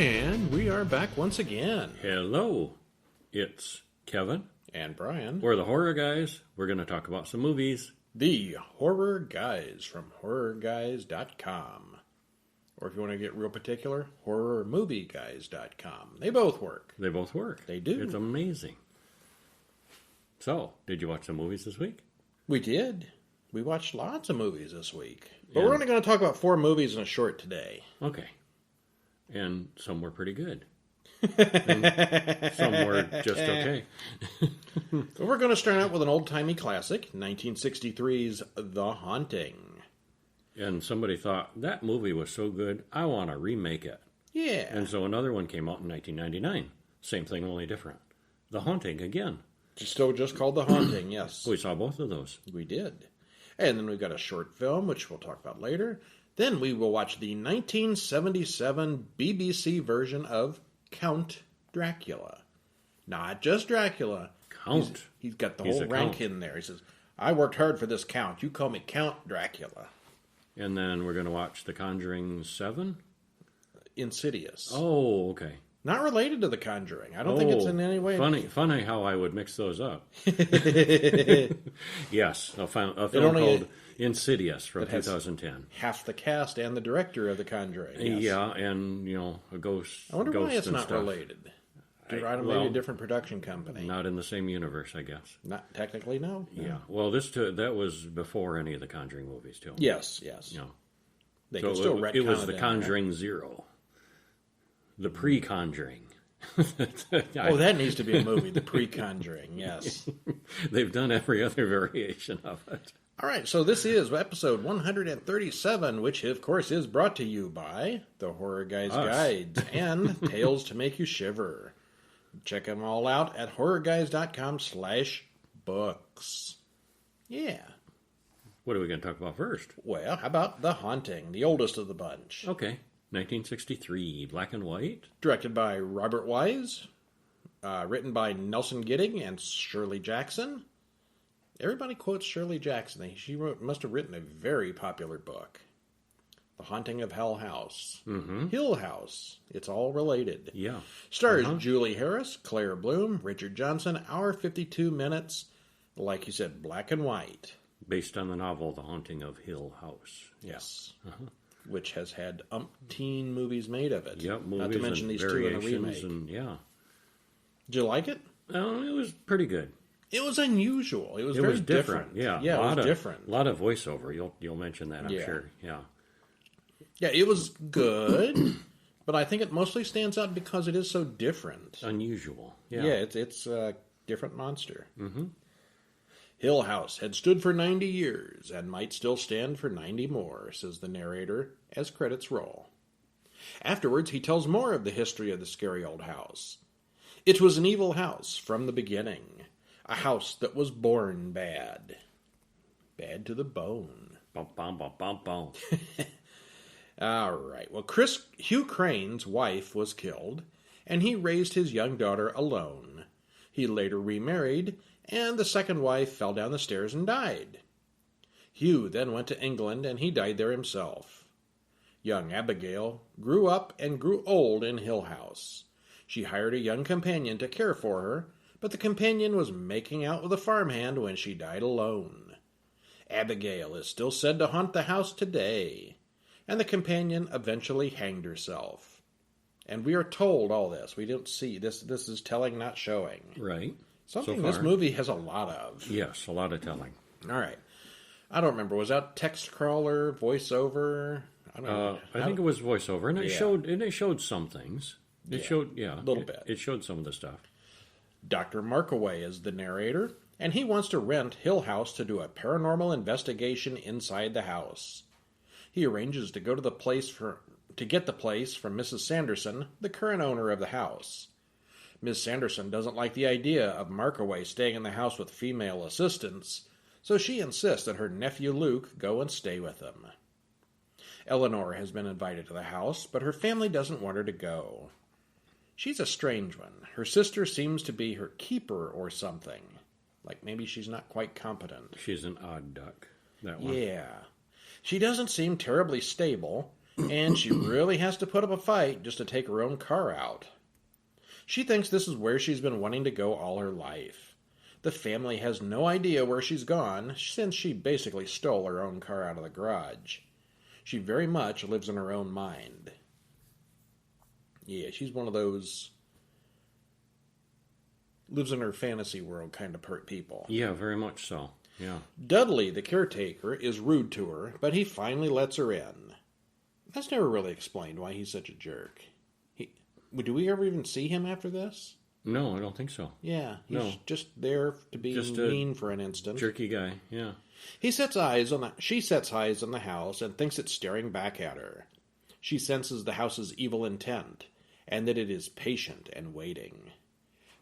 And we are back once again. Hello, it's Kevin. And Brian. We're the Horror Guys. We're going to talk about some movies. The Horror Guys from HorrorGuys.com. Or if you want to get real particular, HorrorMovieGuys.com. They both work. They both work. They do. It's amazing. So, did you watch some movies this week? We did. We watched lots of movies this week. But we're only going to talk about 4 movies in a short today. Okay. And some were pretty good. And some were just okay. But we're going to start out with an old-timey classic, 1963's The Haunting. And somebody thought, that movie was so good, I want to remake it. Yeah. And so another one came out in 1999. Same thing, only different. The Haunting again. Still just called The Haunting, yes. We saw both of those. We did. And then we've got a short film, which we'll talk about later. Then we will watch the 1977 BBC version of Count Dracula. Not just Dracula. Count. He's got the whole rank count in there. He says, I worked hard for this count. You call me Count Dracula. And then we're going to watch The Conjuring 7? Insidious. Oh, okay. Not related to The Conjuring. I don't think it's in any way. Funny how I would mix those up. Yes, a film called Insidious from 2010. Half the cast and the director of The Conjuring. Yes. Yeah, and, a ghost. I wonder why it's not stuff. related. Maybe a different production company. Not in the same universe, I guess. Not technically, no. Yeah. Well, that was before any of the Conjuring movies, too. Yes. They can still retcon it was The Conjuring 0. The pre-Conjuring. That needs to be a movie, The Pre-Conjuring, yes. They've done every other variation of it. All right, so this is episode 137, which, of course, is brought to you by The Horror Guys Guides and Tales to Make You Shiver. Check them all out at horrorguys.com/books. Yeah. What are we going to talk about first? Well, how about The Haunting, the oldest of the bunch? Okay. 1963, black and white. Directed by Robert Wise. Written by Nelson Gidding and Shirley Jackson. Everybody quotes Shirley Jackson. She must have written a very popular book. The Haunting of Hell House. Mm-hmm. Hill House. It's all related. Yeah. Stars Julie Harris, Claire Bloom, Richard Johnson. Hour 52 minutes. Like you said, black and white. Based on the novel The Haunting of Hill House. Yes. Which has had umpteen movies made of it. Yep, movies. Not to mention these 2 in the remake. Yeah. Did you like it? It was pretty good. It was unusual. It was very different. Yeah, it was different. A lot of voiceover. You'll mention that, I'm sure. Yeah. Yeah, it was good, but I think it mostly stands out because it is so different. Unusual. Yeah. Yeah, it's a different monster. Mm-hmm. Hill House had stood for 90 years and might still stand for 90 more, says the narrator, as credits roll. Afterwards, he tells more of the history of the scary old house. It was an evil house from the beginning, a house that was born bad. Bad to the bone. Bum, bum, bum, bum, bum. All right, well, Hugh Crane's wife was killed, and he raised his young daughter alone. He later remarried, and the second wife fell down the stairs and died. Hugh then went to England, and he died there himself. Young Abigail grew up and grew old in Hill House. She hired a young companion to care for her, but the companion was making out with a farmhand when she died alone. Abigail is still said to haunt the house today, and the companion eventually hanged herself. And we are told all this. We don't see this. This is telling, not showing. Right. Something this movie has a lot of. Yes, a lot of telling. All right. I don't remember. Was that text crawler, voiceover? I don't know. I think it was voiceover, and it showed some things. It showed a little bit. It showed some of the stuff. Dr. Markaway is the narrator, and he wants to rent Hill House to do a paranormal investigation inside the house. He arranges to go to the place to get the place from Mrs. Sanderson, the current owner of the house. Miss Sanderson doesn't like the idea of Markaway staying in the house with female assistants, so she insists that her nephew Luke go and stay with them. Eleanor has been invited to the house, but her family doesn't want her to go. She's a strange one. Her sister seems to be her keeper or something. Like maybe she's not quite competent. She's an odd duck, that one. Yeah. She doesn't seem terribly stable, and she really has to put up a fight just to take her own car out. She thinks this is where she's been wanting to go all her life. The family has no idea where she's gone, since she basically stole her own car out of the garage. She very much lives in her own mind. Yeah, she's one of those lives in her fantasy world kind of people. Yeah, very much so. Yeah. Dudley, the caretaker, is rude to her, but he finally lets her in. That's never really explained why he's such a jerk. Do we ever even see him after this? No, I don't think so. Yeah, he's just there to be mean for an instant. Jerky guy, yeah. She sets eyes on the house and thinks it's staring back at her. She senses the house's evil intent, and that it is patient and waiting.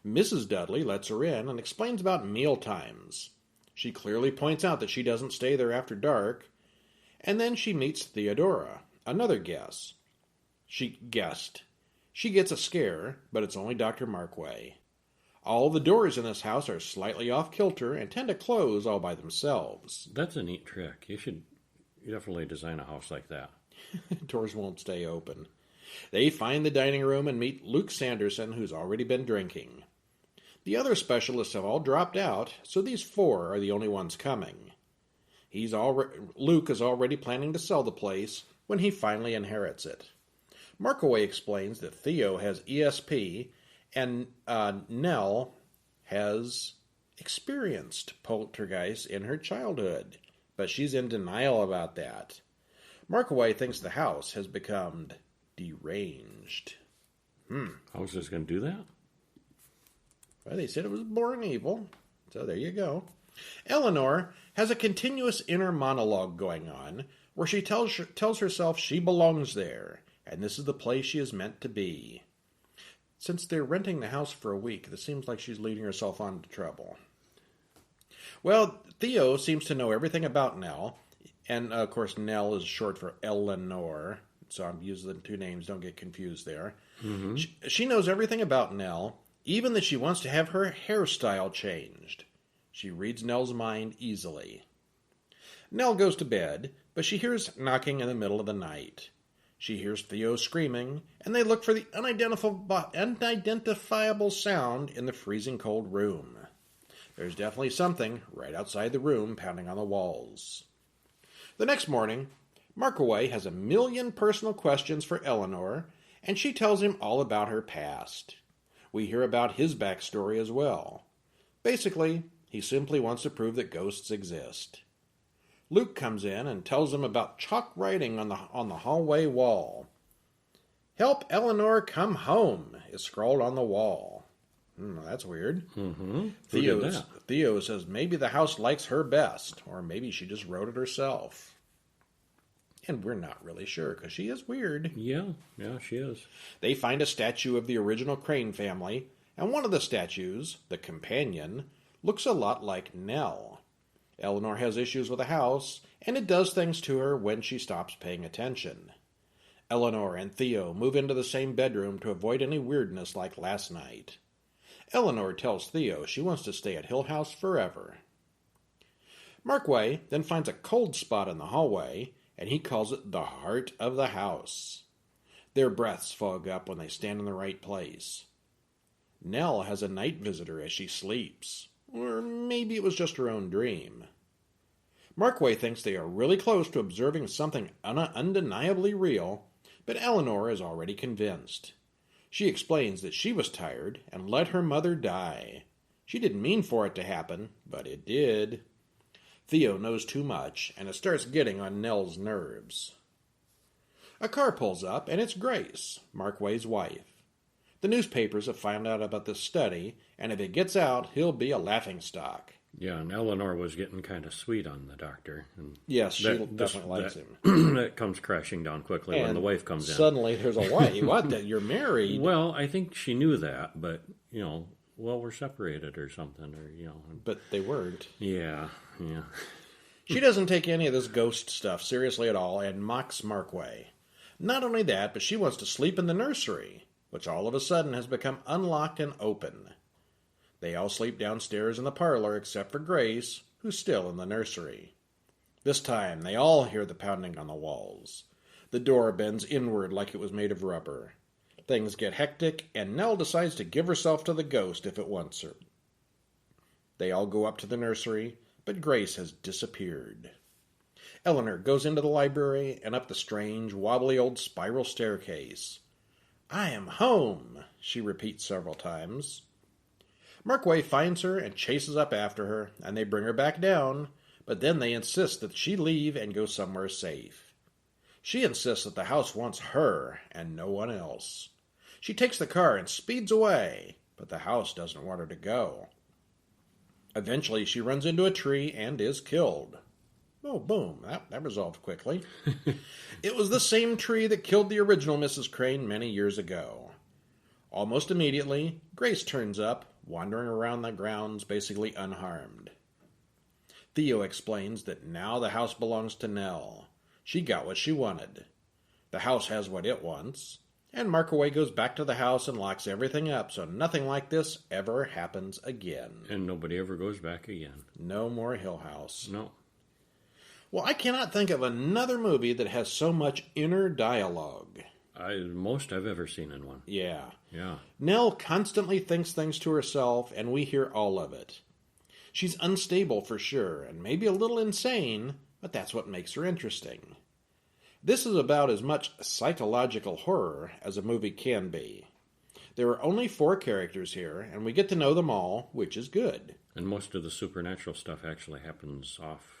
Mrs. Dudley lets her in and explains about meal times. She clearly points out that she doesn't stay there after dark, and then she meets Theodora, another guest. She gets a scare, but it's only Dr. Markway. All the doors in this house are slightly off-kilter and tend to close all by themselves. That's a neat trick. You should definitely design a house like that. Doors won't stay open. They find the dining room and meet Luke Sanderson, who's already been drinking. The other specialists have all dropped out, so these 4 are the only ones coming. Luke is already planning to sell the place when he finally inherits it. Markaway explains that Theo has ESP and Nell has experienced poltergeists in her childhood, but she's in denial about that. Markaway thinks the house has become deranged. How was this going to do that? Well, they said it was born evil, so there you go. Eleanor has a continuous inner monologue going on where she tells herself she belongs there, and this is the place she is meant to be. Since they're renting the house for a week, it seems like she's leading herself on to trouble. Well, Theo seems to know everything about Nell, and of course Nell is short for Eleanor, so I'm using the 2 names, don't get confused there. Mm-hmm. She knows everything about Nell, even that she wants to have her hairstyle changed. She reads Nell's mind easily. Nell goes to bed, but she hears knocking in the middle of the night. She hears Theo screaming, and they look for the unidentifiable sound in the freezing cold room. There's definitely something right outside the room pounding on the walls. The next morning, Markaway has a million personal questions for Eleanor, and she tells him all about her past. We hear about his backstory as well. Basically, he simply wants to prove that ghosts exist. Luke comes in and tells them about chalk writing on the hallway wall. "Help Eleanor come home" is scrawled on the wall. That's weird. Mm-hmm. Theo says maybe the house likes her best, or maybe she just wrote it herself. And we're not really sure, because she is weird. Yeah, she is. They find a statue of the original Crane family, and one of the statues, the companion, looks a lot like Nell. Eleanor has issues with the house, and it does things to her when she stops paying attention. Eleanor and Theo move into the same bedroom to avoid any weirdness like last night. Eleanor tells Theo she wants to stay at Hill House forever. Markway then finds a cold spot in the hallway, and he calls it the heart of the house. Their breaths fog up when they stand in the right place. Nell has a night visitor as she sleeps, or maybe it was just her own dream. Markway thinks they are really close to observing something undeniably real, but Eleanor is already convinced. She explains that she was tired and let her mother die. She didn't mean for it to happen, but it did. Theo knows too much, and it starts getting on Nell's nerves. A car pulls up, and it's Grace, Markway's wife. The newspapers have found out about this study, and if it gets out, he'll be a laughingstock. Yeah, and Eleanor was getting kind of sweet on the doctor. And yes, she definitely likes him. That comes crashing down quickly when the wife comes in. Suddenly there's a wife. What? That you're married? Well, I think she knew that, but, we're separated or something. But they weren't. Yeah. She doesn't take any of this ghost stuff seriously at all and mocks Markway. Not only that, but she wants to sleep in the nursery, which all of a sudden has become unlocked and open. They all sleep downstairs in the parlor except for Grace, who's still in the nursery. This time, they all hear the pounding on the walls. The door bends inward like it was made of rubber. Things get hectic, and Nell decides to give herself to the ghost if it wants her. They all go up to the nursery, but Grace has disappeared. Eleanor goes into the library and up the strange, wobbly old spiral staircase. "I am home," she repeats several times. Markway finds her and chases up after her, and they bring her back down, but then they insist that she leave and go somewhere safe. She insists that the house wants her and no one else. She takes the car and speeds away, but the house doesn't want her to go. Eventually, she runs into a tree and is killed. Oh, boom. That resolved quickly. It was the same tree that killed the original Mrs. Crane many years ago. Almost immediately, Grace turns up, wandering around the grounds basically unharmed. Theo explains that now the house belongs to Nell. She got what she wanted. The house has what it wants. And Markaway goes back to the house and locks everything up so nothing like this ever happens again. And nobody ever goes back again. No more Hill House. No. Well, I cannot think of another movie that has so much inner dialogue. Most I've ever seen in one. Yeah. Yeah. Nell constantly thinks things to herself, and we hear all of it. She's unstable for sure, and maybe a little insane, but that's what makes her interesting. This is about as much psychological horror as a movie can be. There are only 4 characters here, and we get to know them all, which is good. And most of the supernatural stuff actually happens off.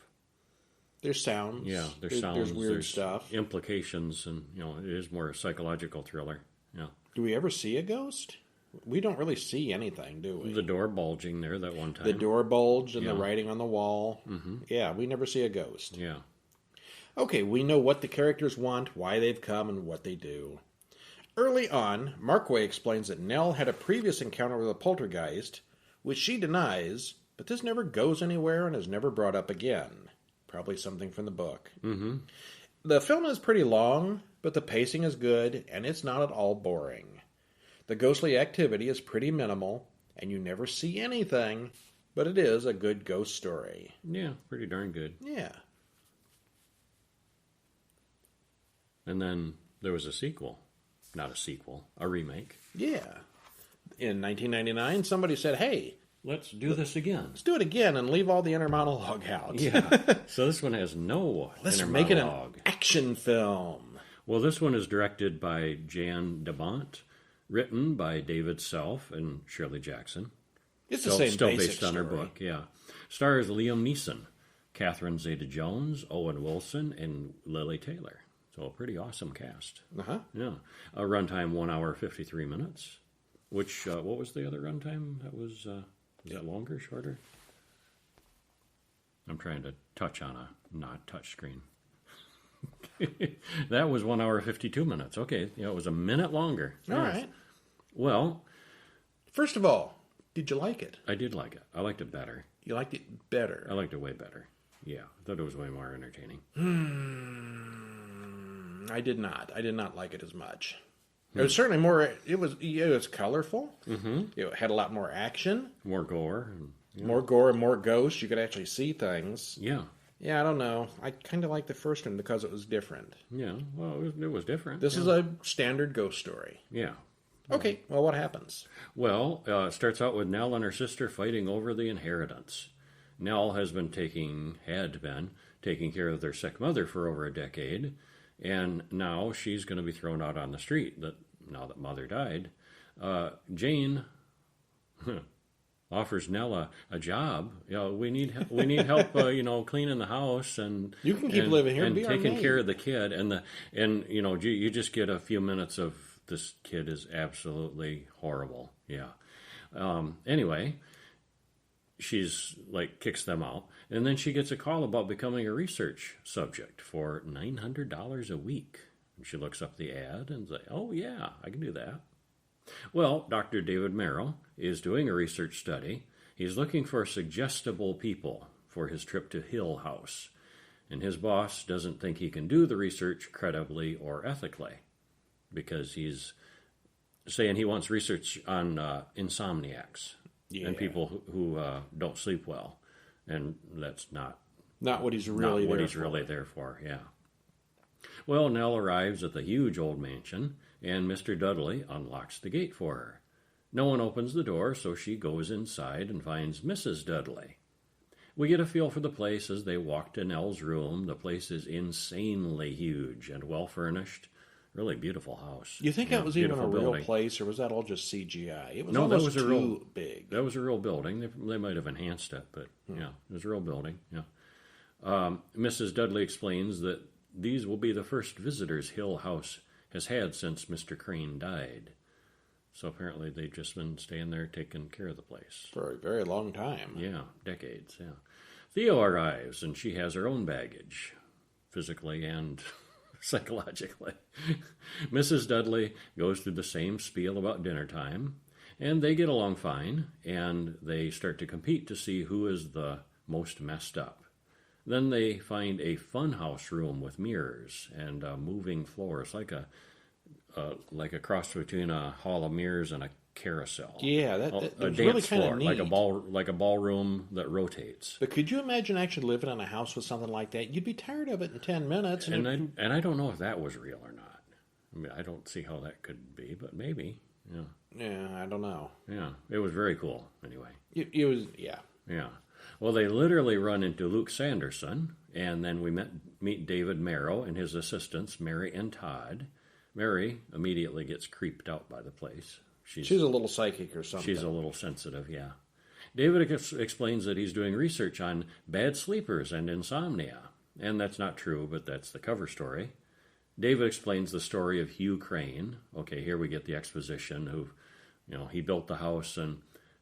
There's sounds. Yeah, there's sounds. There's weird stuff. Implications, and it is more a psychological thriller. Yeah. Do we ever see a ghost? We don't really see anything, do we? The door bulging there that one time. The door bulge and Yeah. the writing on the wall. Mm-hmm. Yeah, we never see a ghost. Yeah. Okay, we know what the characters want, why they've come, and what they do. Early on, Markway explains that Nell had a previous encounter with a poltergeist, which she denies, but this never goes anywhere and is never brought up again. Probably something from the book. Mm-hmm. The film is pretty long, but the pacing is good, and it's not at all boring. The ghostly activity is pretty minimal, and you never see anything, but it is a good ghost story. Yeah, pretty darn good. Yeah. And then there was a sequel. Not a sequel, a remake. Yeah. In 1999, somebody said, hey, Let's do this again. let's do it again and leave all the inner monologue out. Yeah. So this one has no Let's inner make it an monologue. action film. Well, this one is directed by Jan DeBont, written by David Self and Shirley Jackson. It's the same Still basic based on her story. book, yeah. Stars Liam Neeson, Catherine Zeta-Jones, Owen Wilson, and Lily Taylor. So a pretty awesome cast. Uh-huh. Yeah. A runtime 1 hour 53 minutes. Which what was the other runtime? That was that longer, shorter? I'm trying to touch on a not touch screen. That was 1 hour 52 minutes. Okay, yeah, it was a minute longer. All Yes. right. Well, First of all, did you like it? I did like it. I liked it better. You liked it better. I liked it way better. Yeah, I thought it was way more entertaining. I did not. I did not like it as much. It was certainly more. It was colorful. Mm-hmm. It had a lot more action, More gore. And, more gore, and more ghosts. You could actually see things. yeah. Yeah, I don't know. I kind of liked the first one because it was different. Yeah. Well, it was different. This is a standard ghost story. Yeah. Okay, well, what happens? Well, it starts out with Nell and her sister fighting over the inheritance. Nell had been taking care of their sick mother for over a decade, and now she's going to be thrown out on the street. Now that mother died, Jane offers Nell a job. We need help. Cleaning the house and You can keep living here and be our taking maid. care of the kid. And you just get a few minutes of this kid is absolutely horrible. Yeah. Anyway, she's kicks them out, and then she gets a call about becoming a research subject for $900 a week. She looks up the ad and says, "Oh yeah, I can do that." Well, Dr. David Merrill is doing a research study. He's looking for suggestible people for his trip to Hill House, and his boss doesn't think he can do the research credibly or ethically, because he's saying he wants research on insomniacs and people who don't sleep well, and that's not Not what he's really what there he's for. really there for. Yeah. Well, Nell arrives at the huge old mansion, and Mr. Dudley unlocks the gate for her. No one opens the door, so she goes inside and finds Mrs. Dudley. We get a feel for the place as they walk to Nell's room. The place is insanely huge and well-furnished. Really beautiful house. You think that was even a real place, or was that all just CGI? It was almost too big. That was a real building. They might have enhanced it, but yeah, it was a real building. Yeah. Mrs. Dudley explains that these will be the first visitors Hill House has had since Mr. Crane died. So apparently they've just been staying there taking care of the place. For a very long time. Yeah, decades, yeah. Theo arrives, and she has her own baggage, physically and psychologically. Mrs. Dudley goes through the same spiel about dinner time, and they get along fine, and they start to compete to see who is the most messed up. Then they find a funhouse room with mirrors and moving floors, like a cross between a hall of mirrors and a carousel. Yeah, that a dance really floor, neat. like a ballroom that rotates. But could you imagine actually living in a house with something like that? You'd be tired of it in 10 minutes. And I don't know if that was real or not. I mean, I don't see how that could be, but maybe. Yeah. Yeah, I don't know. Yeah, it was very cool. Anyway. It was, yeah. Yeah. Well, they literally run into Luke Sanderson, and then we meet David Marrow and his assistants, Mary and Todd. Mary immediately gets creeped out by the place. She's a little psychic or something. She's a little sensitive, yeah. David explains that he's doing research on bad sleepers and insomnia. And that's not true, but that's the cover story. David explains the story of Hugh Crane. Okay, here we get the exposition who, he built the house and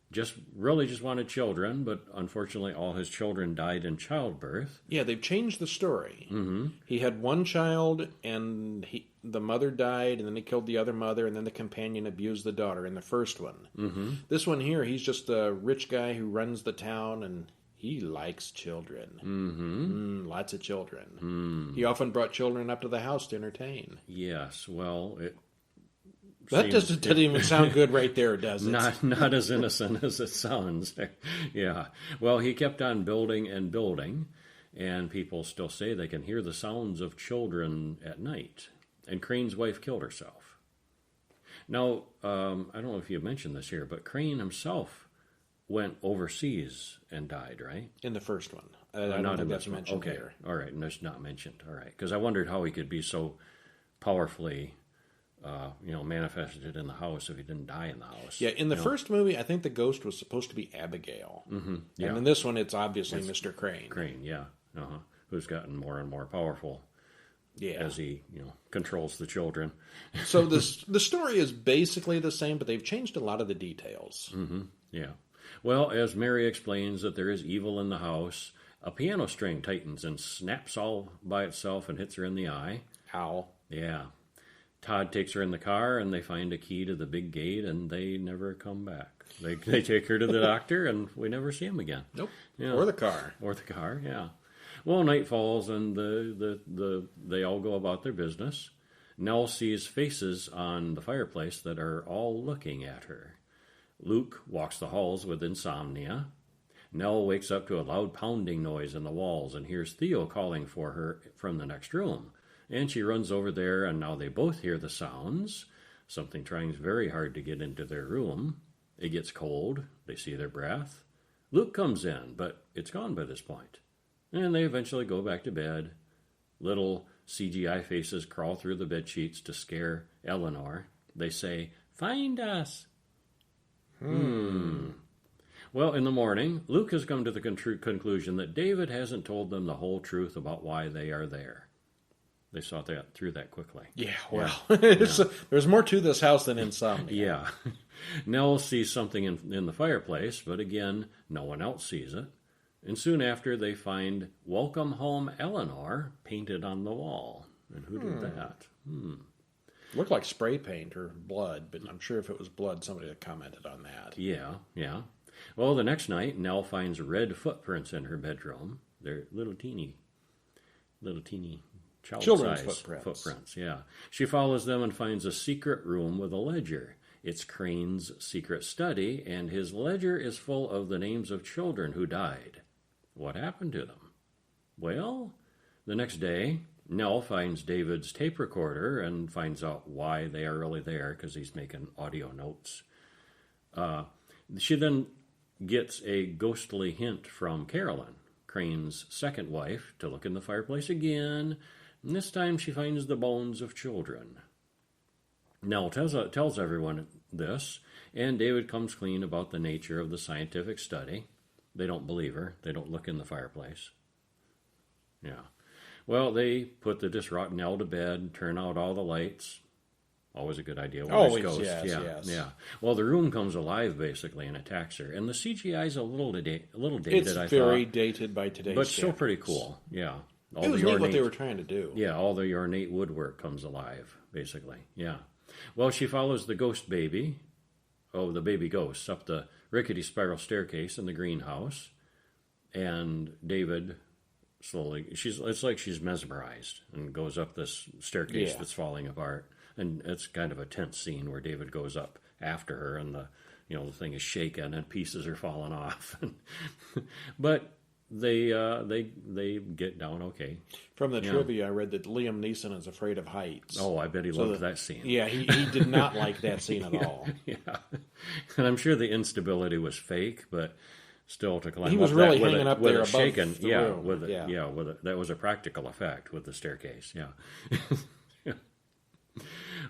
just wanted children, but unfortunately all his children died in childbirth. Yeah, they've changed the story. Mm-hmm. He had one child, and the mother died, and then he killed the other mother, and then the companion abused the daughter in the first one. Mm-hmm. This one here, he's just a rich guy who runs the town, and he likes children. Mm-hmm. Lots of children. He often brought children up to the house to entertain. Yes, well, that doesn't even sound good right there, does it? Not as innocent as it sounds. Yeah. Well, he kept on building and building, and people still say they can hear the sounds of children at night. And Crane's wife killed herself. Now, I don't know if you mentioned this here, but Crane himself went overseas and died, right? In the first one. I don't think that's mentioned here. All right, and that's not mentioned. All right, because I wondered how he could be so powerfully manifested in the house if he didn't die in the house. Yeah, in the first movie, I think the ghost was supposed to be Abigail. Mm-hmm. Yeah. And in this one, it's obviously Mr. Crane. Crane, yeah. Who's gotten more and more powerful as he, controls the children. So the story is basically the same, but they've changed a lot of the details. Mm-hmm. Yeah. Well, as Mary explains that there is evil in the house, a piano string tightens and snaps all by itself and hits her in the eye. Ow. Yeah. Todd takes her in the car, and they find a key to the big gate, and they never come back. They take her to the doctor, and we never see him again. Nope. Yeah. Or the car. Yeah. Well, night falls, and they all go about their business. Nell sees faces on the fireplace that are all looking at her. Luke walks the halls with insomnia. Nell wakes up to a loud pounding noise in the walls and hears Theo calling for her from the next room. And she runs over there, and now they both hear the sounds. Something trying very hard to get into their room. It gets cold. They see their breath. Luke comes in, but it's gone by this point. And they eventually go back to bed. Little CGI faces crawl through the bed sheets to scare Eleanor. They say, "Find us." Well, in the morning, Luke has come to the conclusion that David hasn't told them the whole truth about why they are there. They saw that through that quickly. Yeah, well, there's more to this house than insomnia. Yeah. Nell sees something in the fireplace, but again, no one else sees it. And soon after, they find "Welcome Home, Eleanor" painted on the wall. And who did that? Looked like spray paint or blood, but I'm sure if it was blood, somebody had commented on that. Yeah. Well, the next night, Nell finds red footprints in her bedroom. They're little teeny children's footprints. Yeah. She follows them and finds a secret room with a ledger. It's Crane's secret study, and his ledger is full of the names of children who died. What happened to them? Well, the next day, Nell finds David's tape recorder and finds out why they are really there because he's making audio notes. She then gets a ghostly hint from Carolyn, Crane's second wife, to look in the fireplace again, and this time she finds the bones of children. Nell tells everyone this, and David comes clean about the nature of the scientific study. They don't believe her. They don't look in the fireplace. Yeah. Well, they put the distraught Nell to bed, turn out all the lights. Always a good idea. Always, ghosts. yes, yeah, yes. Yeah. Well, the room comes alive, basically, and attacks her. And the CGI is a little dated, It's I thought. very dated by today's But standards. still pretty cool. Yeah. It was neat what they were trying to do. Yeah, all the ornate woodwork comes alive, basically. Yeah. Well, she follows the ghost baby, the baby ghosts, up the rickety spiral staircase in the greenhouse. And David slowly, it's like she's mesmerized and goes up this staircase that's falling apart. And it's kind of a tense scene where David goes up after her and the thing is shaken and pieces are falling off. But they get down okay. From the trivia, I read that Liam Neeson is afraid of heights. Oh, I bet he loved that scene. Yeah, he did not like that scene at all. Yeah. And I'm sure the instability was fake, but still to climb he was up really that with hanging it, up with there it above shaken. the Yeah, room. with it, that was a practical effect with the staircase. Yeah.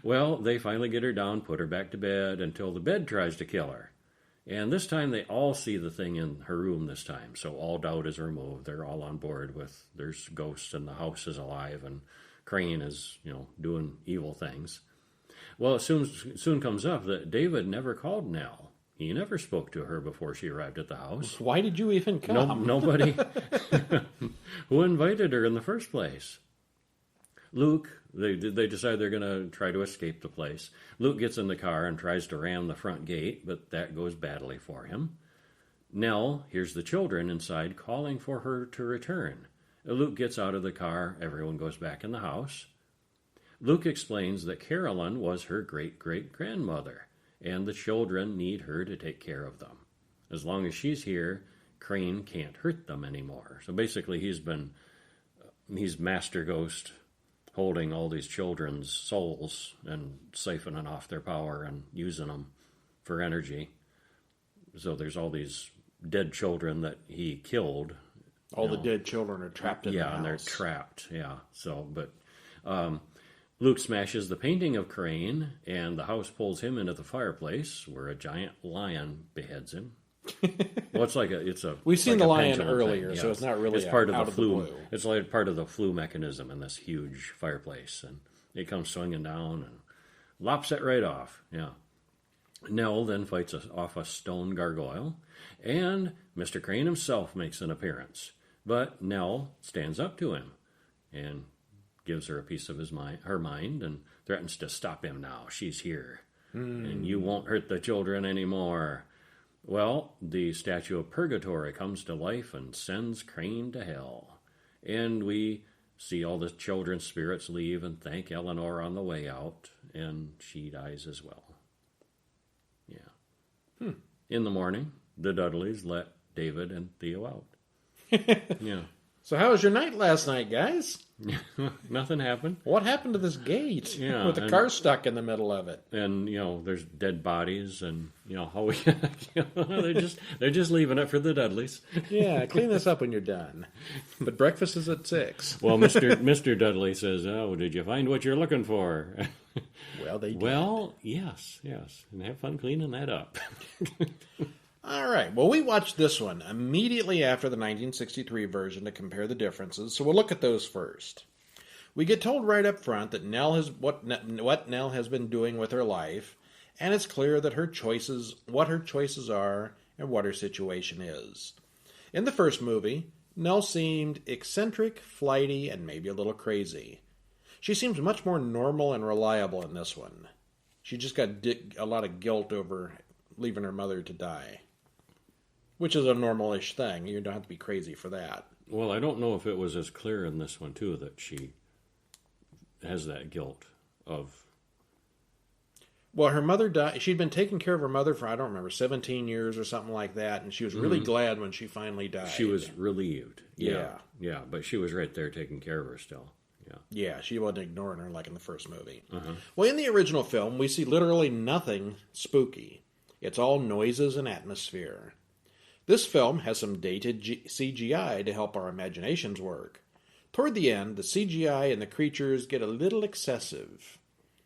Well, they finally get her down, put her back to bed until the bed tries to kill her. And this time they all see the thing in her room this time, so all doubt is removed. They're all on board with there's ghosts and the house is alive and Crane is, doing evil things. Well, it soon comes up that David never called Nell. He never spoke to her before she arrived at the house. Why did you even come? Nobody. Who invited her in the first place? Luke, they decide they're going to try to escape the place. Luke gets in the car and tries to ram the front gate, but that goes badly for him. Nell hears the children inside calling for her to return. Luke gets out of the car. Everyone goes back in the house. Luke explains that Carolyn was her great-great-grandmother, and the children need her to take care of them. As long as she's here, Crane can't hurt them anymore. So basically he's Master Ghost, holding all these children's souls and siphoning off their power and using them for energy. So there's all these dead children that he killed. All the dead children are trapped in the house. Yeah, and they're trapped, yeah. So, but Luke smashes the painting of Crane, and the house pulls him into the fireplace, where a giant lion beheads him. Well, it's a. We've seen the lion pendulum earlier, thing, so it's not really it's part out of the of flue. the blue. It's like part of the flue mechanism in this huge fireplace, and it comes swinging down and lops it right off. Yeah. Nell then fights off a stone gargoyle, and Mr. Crane himself makes an appearance. But Nell stands up to him and gives her a piece of her mind, and threatens to stop him now. She's here, and you won't hurt the children anymore. Well, the statue of Purgatory comes to life and sends Crane to hell. And we see all the children's spirits leave and thank Eleanor on the way out, and she dies as well. Yeah. In the morning, the Dudleys let David and Theo out. Yeah. So how was your night last night, guys? Nothing happened. What happened to this gate? Yeah, with the car stuck in the middle of it. And there's dead bodies, and how we they're just leaving it for the Dudleys. Yeah, clean this up when you're done. But breakfast is at 6. Well, Mr. Dudley says, "Oh, did you find what you're looking for?" Well, they did. Well, yes, and have fun cleaning that up. All right. Well, we watched this one immediately after the 1963 version to compare the differences, so we'll look at those first. We get told right up front that what Nell has been doing with her life, and it's clear that what her choices are and what her situation is. In the first movie, Nell seemed eccentric, flighty, and maybe a little crazy. She seems much more normal and reliable in this one. She just got a lot of guilt over leaving her mother to die. Which is a normal-ish thing. You don't have to be crazy for that. Well, I don't know if it was as clear in this one, too, that she has that guilt of... Well, her mother died. She'd been taking care of her mother for, 17 years or something like that, and she was really glad when she finally died. She was relieved. Yeah. Yeah, but she was right there taking care of her still. Yeah, she wasn't ignoring her like in the first movie. Well, in the original film, we see literally nothing spooky. It's all noises and atmosphere. This film has some dated CGI to help our imaginations work. Toward the end, the CGI and the creatures get a little excessive.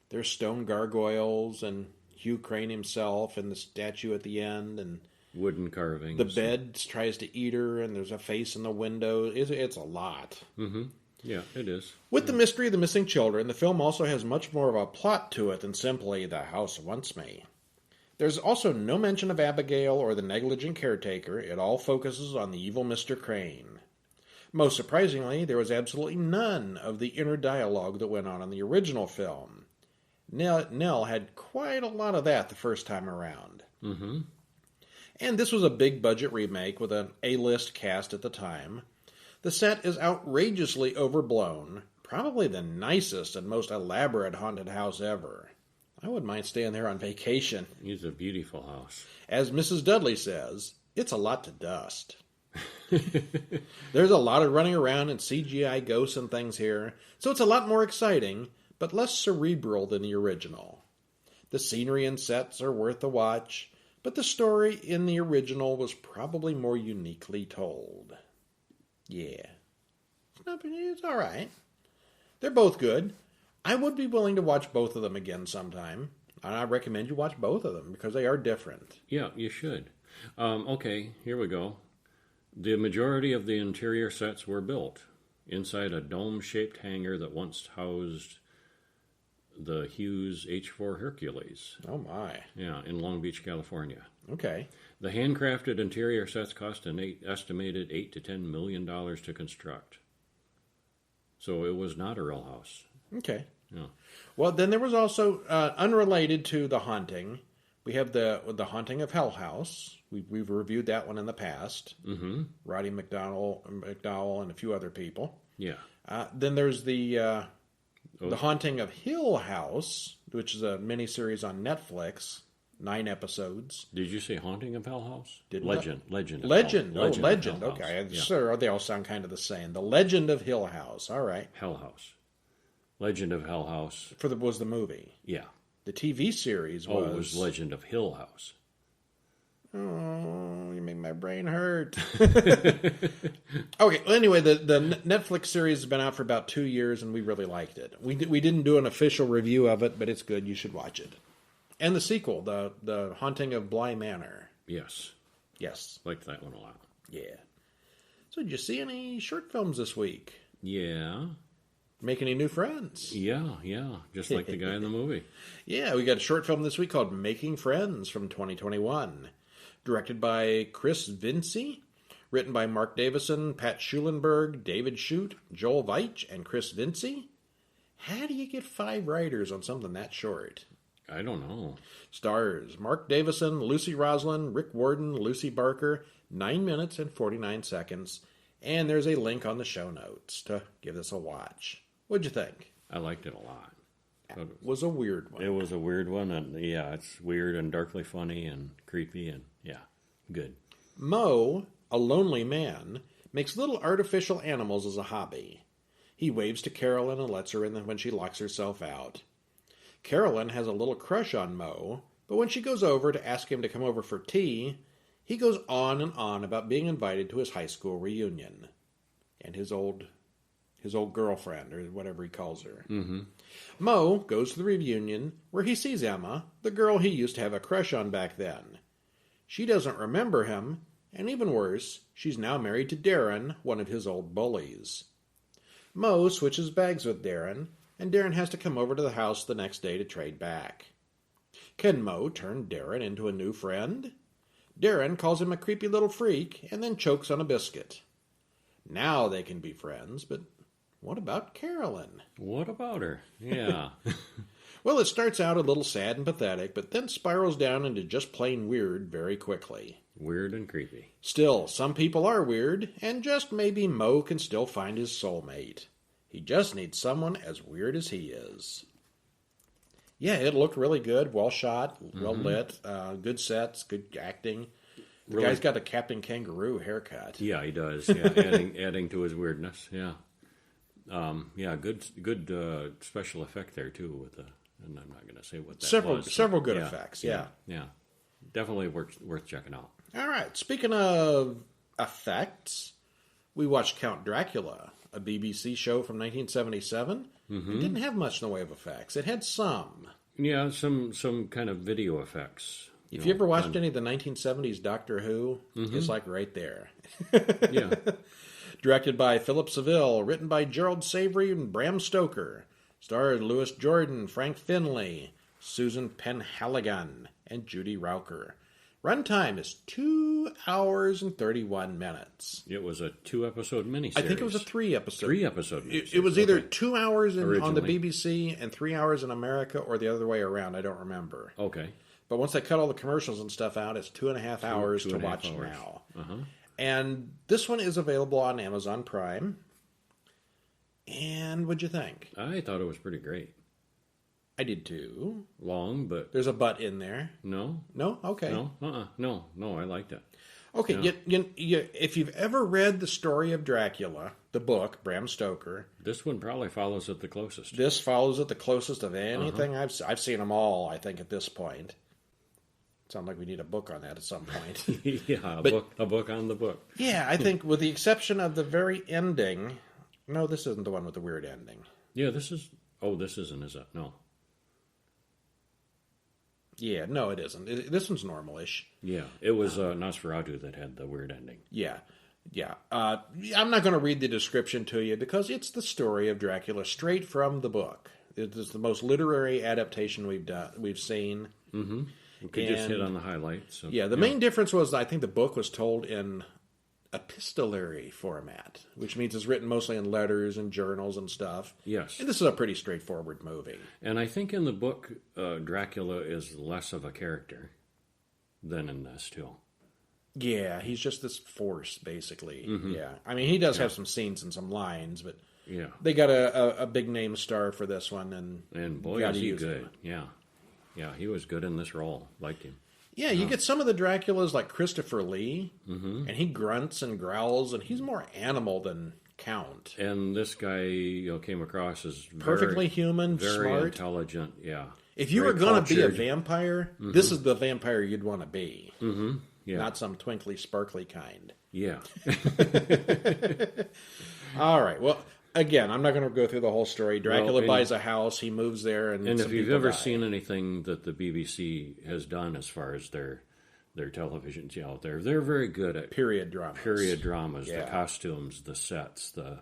There's stone gargoyles and Hugh Crane himself and the statue at the end and wooden carvings. The bed tries to eat her and there's a face in the window. It's a lot. Mm-hmm. Yeah, it is. With the mystery of the missing children, the film also has much more of a plot to it than simply the house wants me. There's also no mention of Abigail or the negligent caretaker. It all focuses on the evil Mr. Crane. Most surprisingly, there was absolutely none of the inner dialogue that went on in the original film. Nell had quite a lot of that the first time around. Mm-hmm. And this was a big-budget remake with an A-list cast at the time. The set is outrageously overblown, probably the nicest and most elaborate haunted house ever. I wouldn't mind staying there on vacation. It's a beautiful house. As Mrs. Dudley says, it's a lot to dust. There's a lot of running around and CGI ghosts and things here, so it's a lot more exciting, but less cerebral than the original. The scenery and sets are worth a watch, but the story in the original was probably more uniquely told. Yeah. It's all right. They're both good. I would be willing to watch both of them again sometime. And I recommend you watch both of them because they are different. Yeah, you should. Okay, here we go. The majority of the interior sets were built inside a dome-shaped hangar that once housed the Hughes H-4 Hercules. Oh, my. Yeah, in Long Beach, California. Okay. The handcrafted interior sets cost an estimated $8 to $10 million to construct. So it was not a real house. Okay. Yeah. Well, then there was also, unrelated to The Haunting, we have the Haunting of Hell House. We've reviewed that one in the past. Mm-hmm. Roddy McDowell and a few other people. Yeah. Then there's the Haunting of Hill House, which is a miniseries on Netflix, 9 episodes. Did you say Haunting of Hell House? Legend. Legend. Legend. Of Legend. Hell Okay. House. Yeah. Sure, they all sound kind of the same. The Legend of Hill House. All right. Hell House. Legend of Hell House. Was the movie. Yeah. The TV series was... Oh, it was Legend of Hill House. Oh, you make my brain hurt. Okay, well, anyway, the Netflix series has been out for about 2 years, and we really liked it. We didn't do an official review of it, but it's good. You should watch it. And the sequel, the Haunting of Bly Manor. Yes. Yes. Liked that one a lot. Yeah. So did you see any short films this week? Yeah. Make any new friends? Yeah. Just like the guy in the movie. Yeah, we got a short film this week called Making Friends from 2021. Directed by Chris Vinci. Written by Mark Davison, Pat Schulenberg, David Shute, Joel Veitch, and Chris Vinci. How do you get 5 writers on something that short? I don't know. Stars Mark Davison, Lucy Roslin, Rick Warden, Lucy Barker. 9 minutes and 49 seconds. And there's a link on the show notes to give this a watch. What'd you think? I liked it a lot. It was a weird one. It was a weird one, and yeah, it's weird and darkly funny and creepy, and yeah, good. Mo, a lonely man, makes little artificial animals as a hobby. He waves to Carolyn and lets her in when she locks herself out. Carolyn has a little crush on Mo, but when she goes over to ask him to come over for tea, he goes on and on about being invited to his high school reunion. And his old girlfriend, or whatever he calls her. Mm-hmm. Mo goes to the reunion, where he sees Emma, the girl he used to have a crush on back then. She doesn't remember him, and even worse, she's now married to Darren, one of his old bullies. Mo switches bags with Darren, and Darren has to come over to the house the next day to trade back. Can Mo turn Darren into a new friend? Darren calls him a creepy little freak, and then chokes on a biscuit. Now they can be friends, but what about Carolyn? What about her? Yeah. Well, it starts out a little sad and pathetic, but then spirals down into just plain weird very quickly. Weird and creepy. Still, some people are weird, and just maybe Mo can still find his soulmate. He just needs someone as weird as he is. Yeah, it looked really good, well shot, well lit, good sets, good acting. The guy's got a Captain Kangaroo haircut. Yeah, he does. Yeah, adding to his weirdness. Yeah. Yeah, good special effect there too with the. And I'm not going to say what that was. Several good effects. Yeah. Definitely worth checking out. All right. Speaking of effects, we watched Count Dracula, a BBC show from 1977. It didn't have much in the way of effects. It had some. Yeah, some kind of video effects. If you ever watched any of the 1970s Doctor Who, it's like right there. Yeah. Directed by Philip Seville, written by Gerald Savory and Bram Stoker. Starred Louis Jordan, Frank Finlay, Susan Penhaligon, and Judy Raucher. Runtime is 2 hours and 31 minutes. It was a 2-episode miniseries. I think it was a 3-episode. 3-episode miniseries. It was either 2 hours on the BBC and 3 hours in America, or the other way around. I don't remember. Okay. But once they cut all the commercials and stuff out, it's 2.5 hours to watch now. And this one is available on Amazon Prime. And what'd you think? I thought it was pretty great. I did too. Long, but... There's a but in there. No. No? Okay. No, I liked it. Okay, if you've ever read the story of Dracula, the book, Bram Stoker... This one probably follows it the closest. This follows it the closest of anything I've seen them all, I think, at this point. Sounds like we need a book on that at some point. Yeah, a book on the book. Yeah, I think with the exception of the very ending... No, this isn't the one with the weird ending. Yeah, this is... Oh, this isn't, is it? No. Yeah, no, it isn't. This one's normal-ish. Yeah, it was Nosferatu that had the weird ending. Yeah. I'm not going to read the description to you because it's the story of Dracula straight from the book. It is the most literary adaptation we've seen. Mm-hmm. We could just hit on the highlights. So, the main difference was I think the book was told in epistolary format, which means it's written mostly in letters and journals and stuff. Yes. And this is a pretty straightforward movie. And I think in the book, Dracula is less of a character than in this, too. Yeah, he's just this force, basically. Yeah. I mean, he does have some scenes and some lines, but they got a big name star for this one. And boy, is he good. Him. Yeah, he was good in this role. Liked him. Yeah, you get some of the Draculas like Christopher Lee, and he grunts and growls, and he's more animal than Count. And this guy came across as perfectly human, very smart, intelligent. Yeah. If you were going to be a vampire, this is the vampire you'd want to be. Yeah. Not some twinkly, sparkly kind. Yeah. All right. Well, again, I'm not going to go through the whole story. Dracula buys a house. He moves there, and if you've ever seen anything that the BBC has done as far as their televisions out there, they're very good at period dramas. The costumes, the sets, the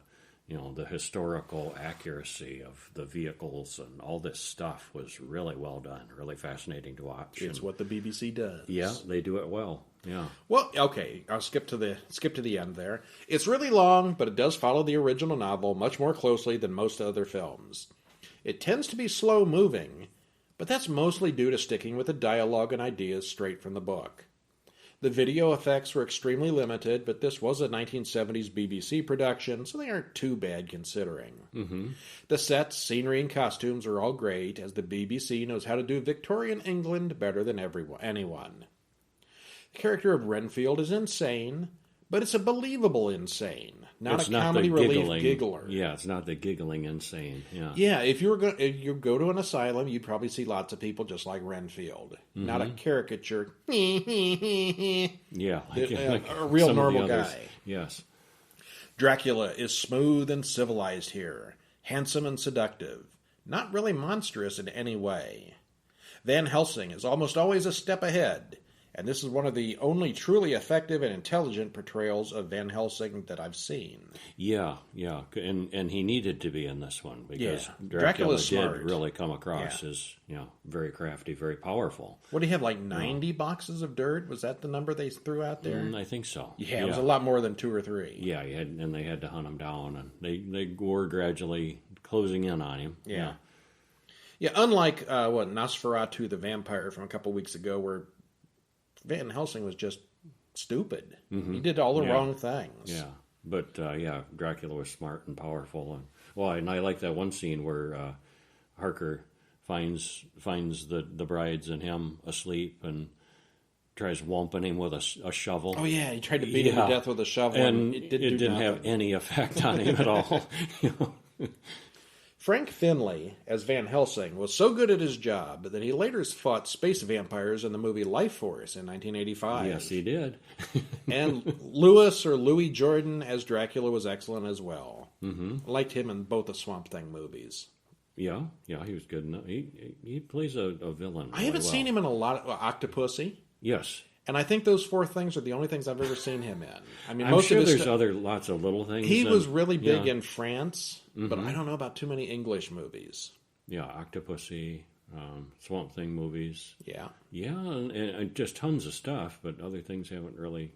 historical accuracy of the vehicles and all this stuff was really well done, really fascinating to watch. It's what the BBC does. Yeah, they do it well. Yeah. Well, okay, I'll skip to the end there. It's really long, but it does follow the original novel much more closely than most other films. It tends to be slow moving, but that's mostly due to sticking with the dialogue and ideas straight from the book. The video effects were extremely limited, but this was a 1970s BBC production, so they aren't too bad considering. The sets, scenery, and costumes are all great, as the BBC knows how to do Victorian England better than anyone. The character of Renfield is insane, but it's a believable insane, not a comedy relief giggler. Yeah, it's not the giggling insane. Yeah, if you go to an asylum, you'd probably see lots of people just like Renfield, not a caricature. Yeah, like a real normal guy. Yes. Dracula is smooth and civilized here, handsome and seductive, not really monstrous in any way. Van Helsing is almost always a step ahead. And this is one of the only truly effective and intelligent portrayals of Van Helsing that I've seen. Yeah. And he needed to be in this one because Dracula did really come across as very crafty, very powerful. What do you have, like 90 boxes of dirt? Was that the number they threw out there? I think so. Yeah, it was a lot more than 2 or 3. Yeah, and they had to hunt him down, and they were gradually closing in on him. Yeah, unlike Nosferatu the Vampire from a couple weeks ago, where Van Helsing was just stupid. He did all the wrong things. Yeah, but Dracula was smart and powerful, and I like that one scene where Harker finds the brides and him asleep and tries whumping him with a shovel. Oh yeah, he tried to beat him to death with a shovel, and it didn't have any effect on him at all. Frank Finlay, as Van Helsing, was so good at his job that he later fought space vampires in the movie Life Force in 1985. Yes, he did. And Louis Jordan as Dracula was excellent as well. I liked him in both the Swamp Thing movies. Yeah, he was good enough. He plays a villain. I haven't seen him in a lot of Octopussy. Yes. And I think those four things are the only things I've ever seen him in. I mean, I'm most sure of his there's lots of little things. He was really big in France, but Mm-hmm. I don't know about too many English movies. Yeah, Octopussy, Swamp Thing movies. Yeah. Yeah, and just tons of stuff, but other things haven't really.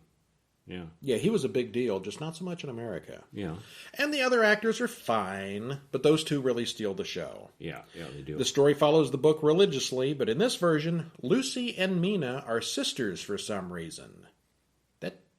Yeah. Yeah, he was a big deal, just not so much in America. Yeah. And the other actors are fine, but those two really steal the show. Yeah, they do. The story follows the book religiously, but in this version, Lucy and Mina are sisters for some reason.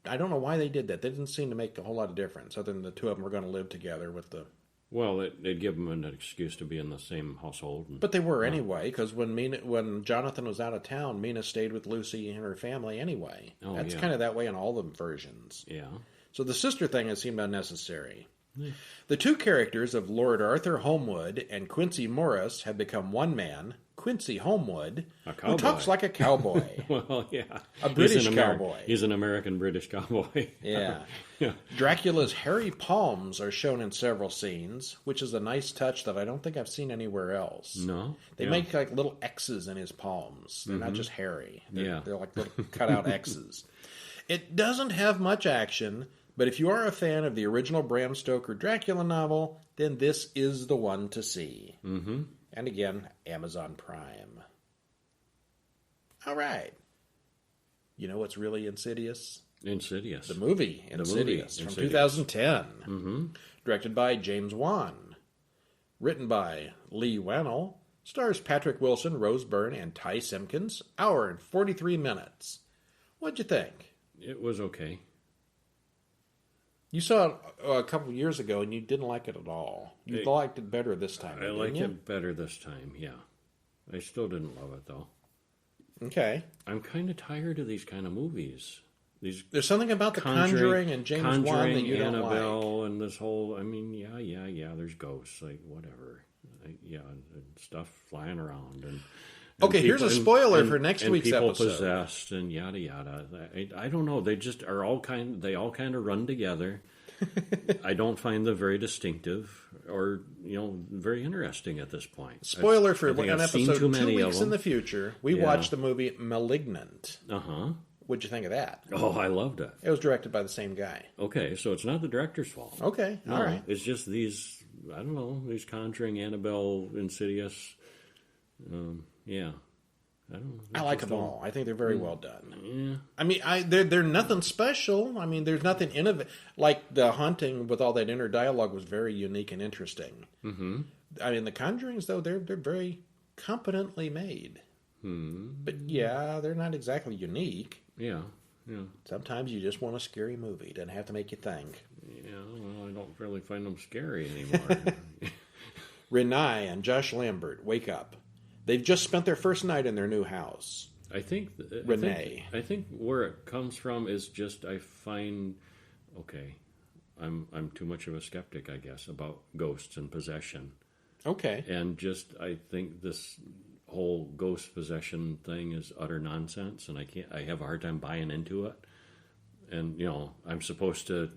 I don't know why they did that. They didn't seem to make a whole lot of difference, other than the two of them were going to live together with the... Well, they'd give them an excuse to be in the same household. But they were anyway, because when Jonathan was out of town, Mina stayed with Lucy and her family anyway. Oh, That's yeah. kind of that way in all the versions. Yeah. So the sister thing has seemed unnecessary. The two characters of Lord Arthur Holmwood and Quincy Morris have become one man, Quincy Holmwood, who talks like a cowboy. Well, yeah. A British cowboy. He's an American British cowboy. Yeah. Yeah. Dracula's hairy palms are shown in several scenes, which is a nice touch that I don't think I've seen anywhere else. No. They make like little X's in his palms. They're not just hairy. They're like little cutout X's. It doesn't have much action, but if you are a fan of the original Bram Stoker Dracula novel, then this is the one to see. Mm-hmm. And again, Amazon Prime. All right. You know what's really Insidious? Insidious. The movie Insidious from 2010. Mm-hmm. Directed by James Wan. Written by Lee Wannell. Stars Patrick Wilson, Rose Byrne, and Ty Simpkins. Hour and 43 minutes. What'd you think? It was okay. You saw it a couple of years ago and you didn't like it at all. You liked it better this time. I liked it better this time, yeah. I still didn't love it, though. Okay. I'm kind of tired of these kind of movies. There's something about The Conjuring and James Wan that you don't Annabelle, like. And this whole, I mean, yeah, there's ghosts, like, whatever. And stuff flying around. And Okay, people, here's a spoiler for next week's people episode. Possessed and yada yada. I don't know. They just are they all kind of run together. I don't find them very distinctive or very interesting at this point. Spoiler for I think an I've seen episode too 2 many of weeks them. in the future. We watched the movie Malignant. Uh-huh. What'd you think of that? Oh, I loved it. It was directed by the same guy. Okay, so it's not the director's fault. Okay, all right. It's just these, I don't know, these Conjuring, Annabelle, Insidious. Yeah. I don't know. I like them all. I think they're very well done. Yeah. I mean, they're nothing special. I mean, there's nothing innovative. Like The Haunting with all that inner dialogue was very unique and interesting. Mm-hmm. I mean, The Conjurings, though, they're very competently made. But yeah, they're not exactly unique. Yeah. Sometimes you just want a scary movie. It doesn't have to make you think. Yeah, well, I don't really find them scary anymore. Renee and Josh Lambert wake up. They've just spent their first night in their new house. I think Renee. I think where it comes from is just I find I'm too much of a skeptic, I guess, about ghosts and possession. Okay. And just I think this whole ghost possession thing is utter nonsense, and I have a hard time buying into it. And I'm supposed to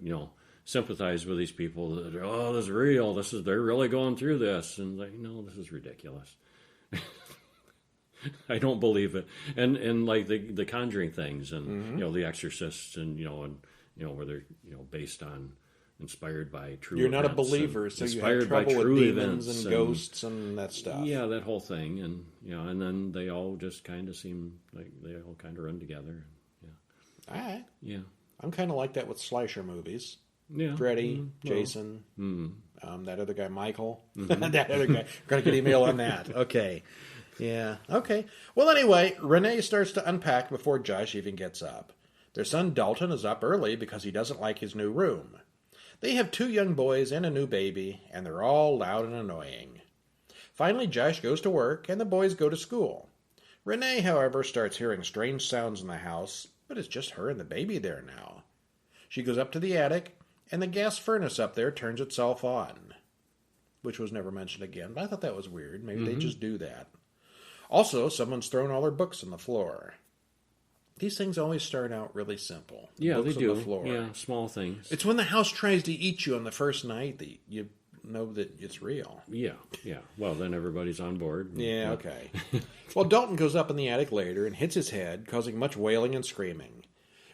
sympathize with these people that this is real. They're really going through this, and no, this is ridiculous. I don't believe it. And like the Conjuring things, and The Exorcist, and where they're based on. Inspired by true You're not a events believer, so you inspired have trouble by true with demons events and ghosts and that stuff. Yeah, that whole thing, and and then they all just kind of seem like they all kind of run together. Yeah. All right. Yeah. I'm kind of like that with slasher movies. Yeah. Freddy, Jason, that other guy, Michael. That other guy. We're going to get email on that. Okay. Yeah. Okay. Well, anyway, Renee starts to unpack before Josh even gets up. Their son Dalton is up early because he doesn't like his new room. They have 2 young boys and a new baby, and they're all loud and annoying. Finally, Josh goes to work, and the boys go to school. Renee, however, starts hearing strange sounds in the house, but it's just her and the baby there now. She goes up to the attic, and the gas furnace up there turns itself on. which was never mentioned again, but I thought that was weird. Maybe they just do that. Also, someone's thrown all their books on the floor. These things always start out really simple. Yeah, books they do. On the floor. Yeah, small things. It's when the house tries to eat you on the first night that you know that it's real. Yeah. Well, then everybody's on board. Yeah, okay. Well, Dalton goes up in the attic later and hits his head, causing much wailing and screaming.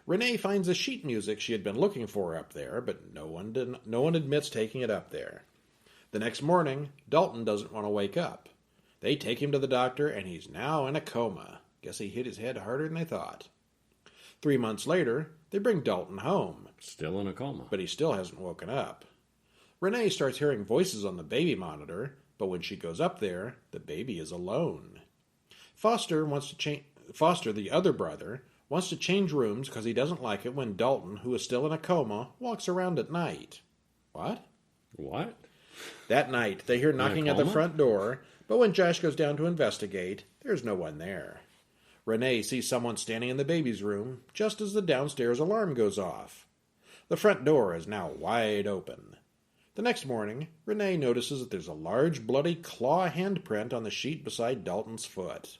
Renee finds the sheet music she had been looking for up there, but no one admits taking it up there. The next morning, Dalton doesn't want to wake up. They take him to the doctor, and he's now in a coma. Guess he hit his head harder than they thought. 3 months later, they bring Dalton home. Still in a coma. But he still hasn't woken up. Renee starts hearing voices on the baby monitor, but when she goes up there, the baby is alone. Foster, the other brother, wants to change rooms because he doesn't like it when Dalton, who is still in a coma, walks around at night. What? That night, they hear knocking at the front door, but when Josh goes down to investigate, there's no one there. Renee sees someone standing in the baby's room just as the downstairs alarm goes off. The front door is now wide open. The next morning, Renee notices that there's a large bloody claw handprint on the sheet beside Dalton's foot.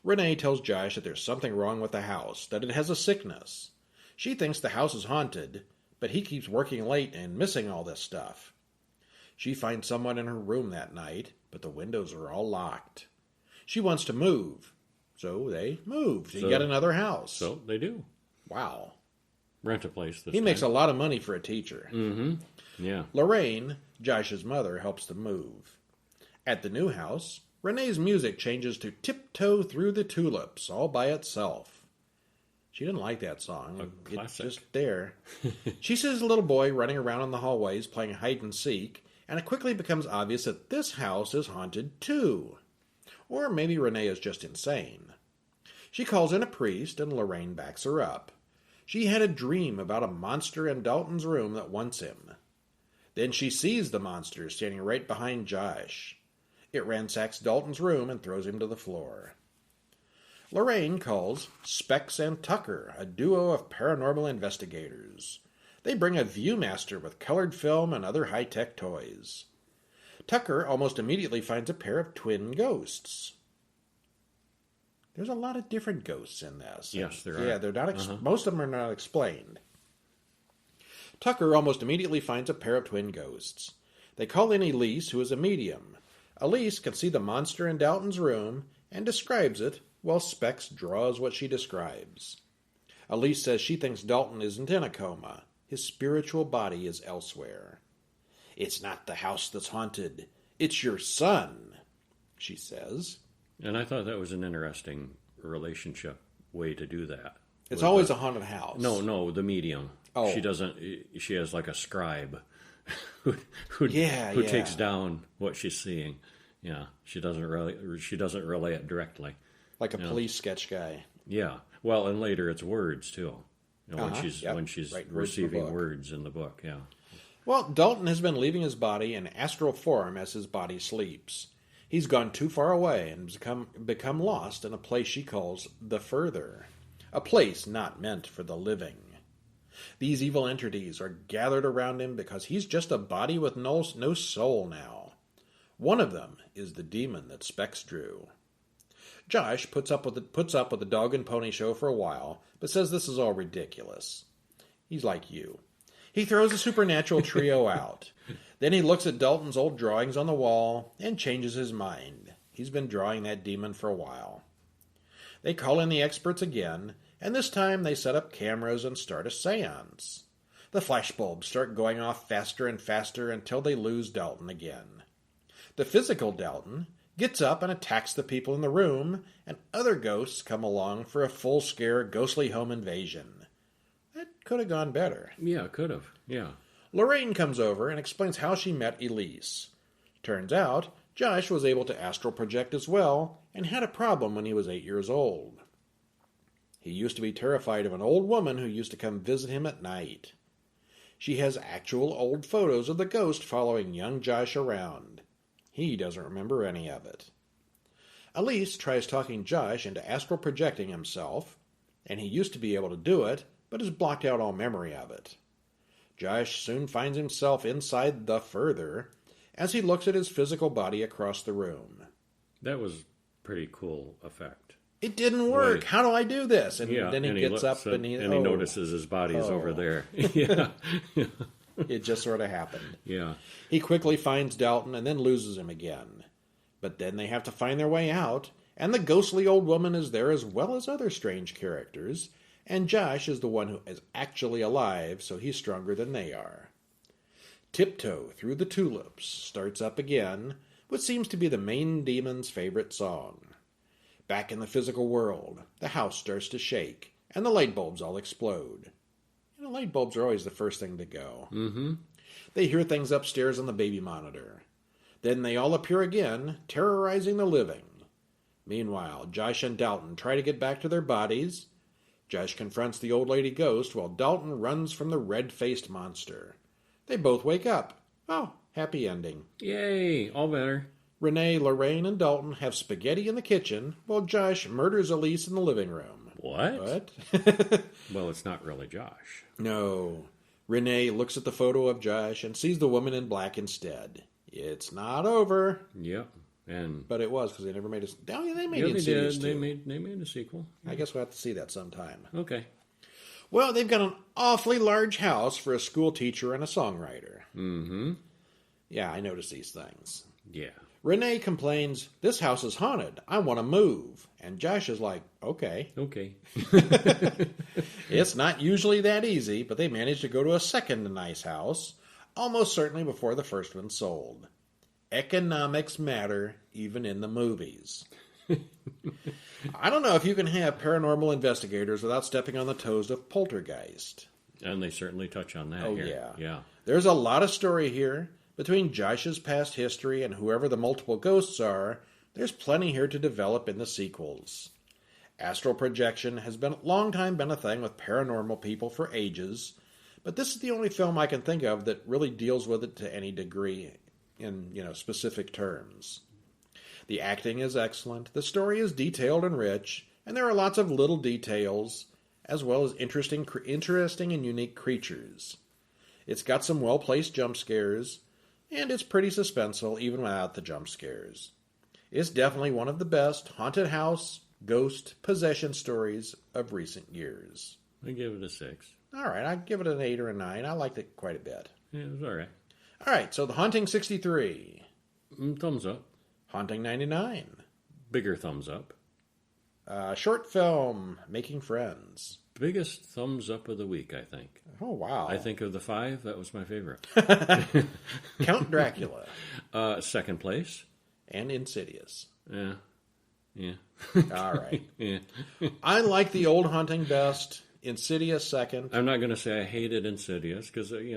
Renee tells Josh that there's something wrong with the house, that it has a sickness. She thinks the house is haunted, but he keeps working late and missing all this stuff. She finds someone in her room that night, but the windows are all locked. She wants to move, so they move to get another house. So they do. Wow. Rent a place. He makes a lot of money for a teacher. Mm-hmm. Yeah. Lorraine, Josh's mother, helps them move. At the new house, Renee's music changes to Tiptoe Through the Tulips all by itself. She didn't like that song. It's just there. She sees a little boy running around in the hallways playing hide and seek, and it quickly becomes obvious that this house is haunted too. Or maybe Renee is just insane. She calls in a priest, and Lorraine backs her up. She had a dream about a monster in Dalton's room that wants him. Then she sees the monster standing right behind Josh. It ransacks Dalton's room and throws him to the floor. Lorraine calls Specs and Tucker, a duo of paranormal investigators. They bring a Viewmaster with colored film and other high-tech toys. Tucker almost immediately finds a pair of twin ghosts. There's a lot of different ghosts in this. Yes, there are. Yeah, they're not. Most of them are not explained. Tucker almost immediately finds a pair of twin ghosts. They call in Elise, who is a medium. Elise can see the monster in Dalton's room and describes it, while Specs draws what she describes. Elise says she thinks Dalton isn't in a coma. His spiritual body is elsewhere. "It's not the house that's haunted. It's your son," she says. And I thought that was an interesting relationship way to do that. It's always a haunted house. No, the medium. Oh. She has like a scribe who takes down what she's seeing. Yeah, she doesn't relay it directly. Like a police sketch guy. Yeah. Well, and later it's words too. When she's right, receiving words in the book, yeah. Well, Dalton has been leaving his body in astral form as his body sleeps. He's gone too far away and become lost in a place she calls the Further, a place not meant for the living. These evil entities are gathered around him because he's just a body with no soul now. One of them is the demon that Specs drew. Josh puts up with the dog and pony show for a while, but says this is all ridiculous. He's like you. He throws the supernatural trio out. Then he looks at Dalton's old drawings on the wall and changes his mind. He's been drawing that demon for a while. They call in the experts again, and this time they set up cameras and start a seance. The flashbulbs start going off faster and faster until they lose Dalton again. The physical Dalton gets up and attacks the people in the room, and other ghosts come along for a full-scare ghostly home invasion. That could have gone better. Yeah, it could have. Yeah. Lorraine comes over and explains how she met Elise. Turns out, Josh was able to astral project as well, and had a problem when he was 8 years old. He used to be terrified of an old woman who used to come visit him at night. She has actual old photos of the ghost following young Josh around. He doesn't remember any of it. Elise tries talking Josh into astral projecting himself, and he used to be able to do it, but has blocked out all memory of it. Josh soon finds himself inside the Further, as he looks at his physical body across the room. That was pretty cool effect. It didn't work. Right. How do I do this? And Yeah, then he gets up and he notices his body's over there. Yeah. It just sort of happened. Yeah. He quickly finds Dalton and then loses him again. But then they have to find their way out, and the ghostly old woman is there as well as other strange characters, and Josh is the one who is actually alive, so he's stronger than they are. Tiptoe Through the Tulips starts up again, what seems to be the main demon's favorite song. Back in the physical world, the house starts to shake, and the light bulbs all explode. You know, light bulbs are always the first thing to go. Mm-hmm. They hear things upstairs on the baby monitor. Then they all appear again, terrorizing the living. Meanwhile, Josh and Dalton try to get back to their bodies. Josh confronts the old lady ghost while Dalton runs from the red-faced monster. They both wake up. Oh, happy ending. Yay, all better. Renee, Lorraine, and Dalton have spaghetti in the kitchen while Josh murders Elise in the living room. What? Well, it's not really Josh. No. Renee looks at the photo of Josh and sees the woman in black instead. It's not over. Yep. But it was, because they never made a... Oh, yeah, they made yeah, Insidious they did. too. They made a sequel. I guess we'll have to see that sometime. Okay. Well, they've got an awfully large house for a school teacher and a songwriter. Mm-hmm. Yeah, I noticed these things. Yeah. Renee complains, "This house is haunted. I want to move." And Josh is like, okay. Okay. It's not usually that easy, but they managed to go to a second nice house, almost certainly before the first one sold. Economics matter, even in the movies. I don't know if you can have paranormal investigators without stepping on the toes of Poltergeist. And they certainly touch on that here. Yeah. Yeah. There's a lot of story here. Between Josh's past history and whoever the multiple ghosts are, there's plenty here to develop in the sequels. Astral projection has been long time been a thing with paranormal people for ages, but this is the only film I can think of that really deals with it to any degree in, specific terms. The acting is excellent, the story is detailed and rich, and there are lots of little details, as well as interesting and unique creatures. It's got some well-placed jump scares, and it's pretty suspenseful even without the jump scares. It's definitely one of the best haunted house, ghost, possession stories of recent years. I give it a 6. All right, I'd give it an 8 or a 9. I liked it quite a bit. Yeah, it was all right. All right, so The Haunting 63. Thumbs up. Haunting 99. Bigger thumbs up. Short film, Making Friends. Biggest thumbs up of the week, I think. Oh, wow. I think of the 5, that was my favorite. Count Dracula. Second place. And Insidious. Yeah. All right. Yeah. I like the old Haunting best. Insidious second. I'm not going to say I hated Insidious because I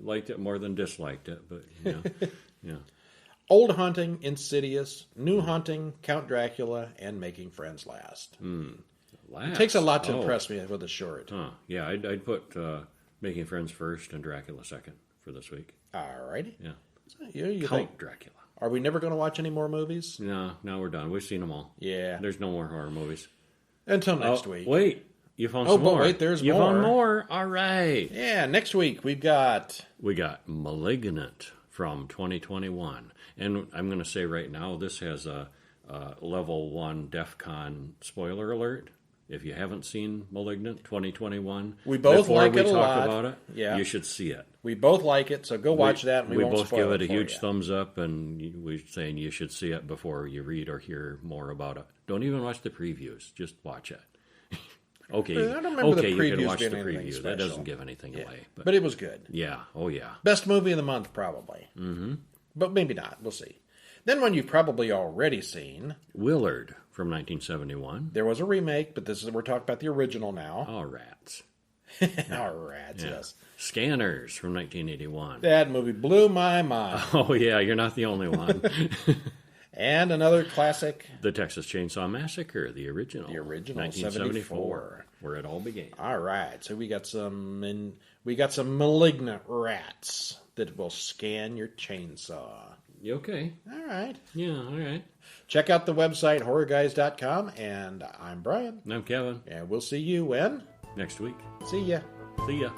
liked it more than disliked it, but yeah. Old Haunting, Insidious, New Haunting, Count Dracula, and Making Friends last. Last. It takes a lot to impress me with a short. Huh. Yeah, I'd put Making Friends first and Dracula second for this week. All righty. Yeah. So you Count think, Dracula. are we never going to watch any more movies? No, now we're done. We've seen them all. Yeah. There's no more horror movies. Until next week. Wait. You found some more. Oh, but wait, there's you more. You found more. All right. Yeah, next week we've got... We got Malignant from 2021. And I'm going to say right now, this has a level 1 DEF CON spoiler alert. If you haven't seen Malignant 2021, we both like it a lot. About it, yeah. You should see it. We both like it, so go watch that. And we won't both spoil give it a for huge you. thumbs up, and we're saying you should see it before you read or hear more about it. Don't even watch the previews; just watch it. Okay, I don't remember the you previews can watch the being anything preview. special. That doesn't give anything away. But it was good. Yeah, oh yeah. Best movie of the month, probably. Mm-hmm. But maybe not. We'll see. Then one you've probably already seen. Willard from 1971. There was a remake, but we're talking about the original now. Oh, rats. Oh, rats, yes. Scanners from 1981. That movie blew my mind. Oh, yeah, you're not the only one. And another classic. The Texas Chainsaw Massacre, the original. The original, 1974, where it all began. All right, so we got some malignant rats that will scan your chainsaw. You okay? All right. Yeah, all right. Check out the website, horrorguys.com, and I'm Brian. And I'm Kevin. And we'll see you when? Next week. See ya. See ya.